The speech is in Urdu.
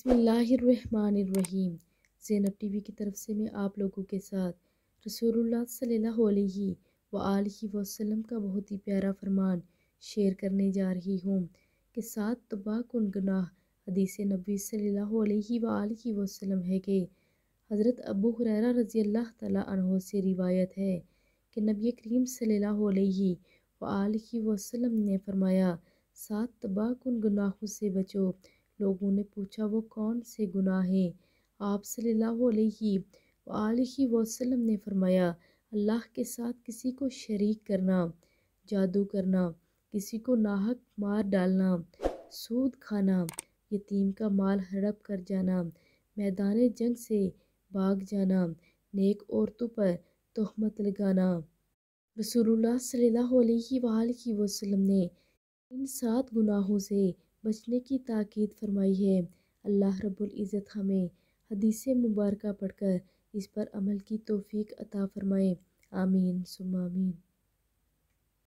بسم اللہ الرحمن الرحیم۔ زینب ٹی وی کی طرف سے میں آپ لوگوں کے ساتھ رسول اللہ صلی اللہ علیہ وآلہ وسلم کا بہت ہی پیارا فرمان شیئر کرنے جا رہی ہوں کہ 7 تباہ کن گناہ۔ حدیث نبوی صلی اللہ علیہ وآلہ وسلم ہے کہ حضرت ابو ہریرہ رضی اللہ تعالیٰ عنہ سے روایت ہے کہ نبی کریم صلی اللہ علیہ وآلہ وسلم نے فرمایا 7 تباہ کن گناہوں سے بچو۔ لوگوں نے پوچھا وہ کون سے گناہ ہیں؟ آپ صلی اللہ علیہ وآلہ وسلم نے فرمایا اللہ کے ساتھ کسی کو شریک کرنا، جادو کرنا، کسی کو ناحق مار ڈالنا، سود کھانا، یتیم کا مال ہڑپ کر جانا، میدان جنگ سے بھاگ جانا، نیک عورتوں پر تہمت لگانا۔ رسول اللہ صلی اللہ علیہ وآلہ وسلم نے ان 7 گناہوں سے بچنے کی تاکید فرمائی ہے۔ اللہ رب العزت ہمیں حدیث مبارکہ پڑھ کر اس پر عمل کی توفیق عطا فرمائے۔ آمین ثم آمین۔